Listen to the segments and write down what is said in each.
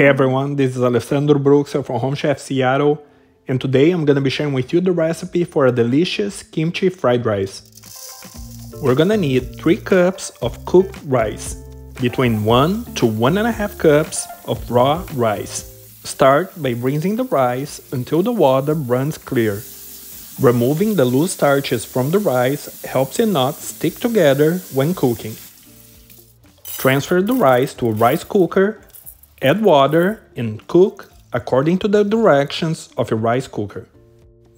Hey everyone, this is Alessandro Bruxel from Home Chef Seattle, and today I'm gonna be sharing with you the recipe for a delicious kimchi fried rice. We're gonna need 3 cups of cooked rice, between 1 to 1.5 cups of raw rice. Start by rinsing the rice until the water runs clear. Removing the loose starches from the rice helps it not stick together when cooking. Transfer the rice to a rice cooker. Add water and cook according to the directions of your rice cooker.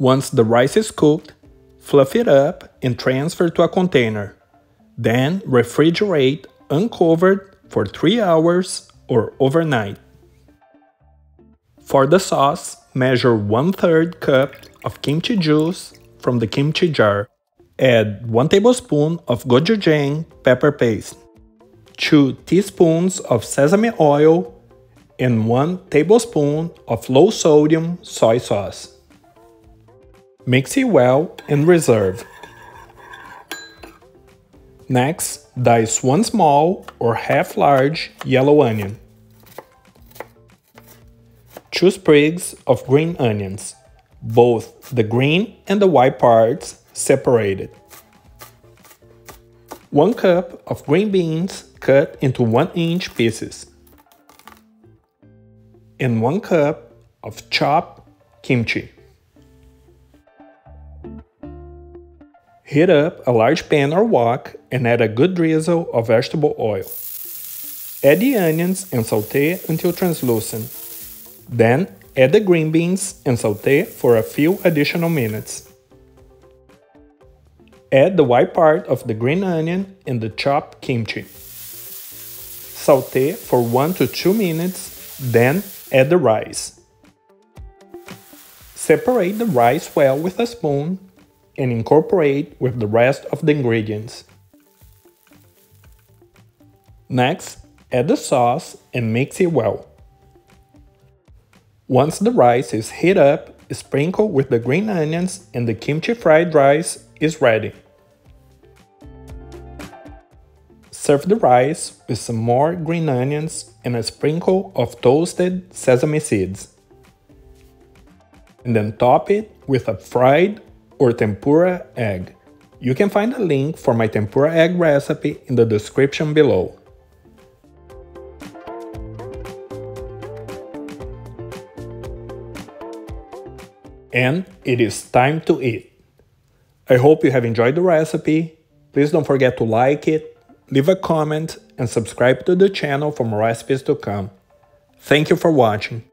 Once the rice is cooked, fluff it up and transfer to a container. Then refrigerate uncovered for 3 hours or overnight. For the sauce, measure 1/3 cup of kimchi juice from the kimchi jar. Add 1 tablespoon of gochujang pepper paste, 2 teaspoons of sesame oil, and 1 tablespoon of low-sodium soy sauce. Mix it well and reserve. Next, dice 1 small or half-large yellow onion. 2 sprigs of green onions, both the green and the white parts separated. 1 cup of green beans cut into 1-inch pieces. And 1 cup of chopped kimchi. Heat up a large pan or wok and add a good drizzle of vegetable oil. Add the onions and saute until translucent. Then add the green beans and saute for a few additional minutes. Add the white part of the green onion and the chopped kimchi. Saute for 1 to 2 minutes, then add the rice. Separate the rice well with a spoon and incorporate with the rest of the ingredients. Next, add the sauce and mix it well. Once the rice is heated up, sprinkle with the green onions and the kimchi fried rice is ready. Serve the rice with some more green onions and a sprinkle of toasted sesame seeds. And then top it with a fried or tempura egg. You can find a link for my tempura egg recipe in the description below. And it is time to eat. I hope you have enjoyed the recipe. Please don't forget to like it, leave a comment, and subscribe to the channel for more recipes to come. Thank you for watching.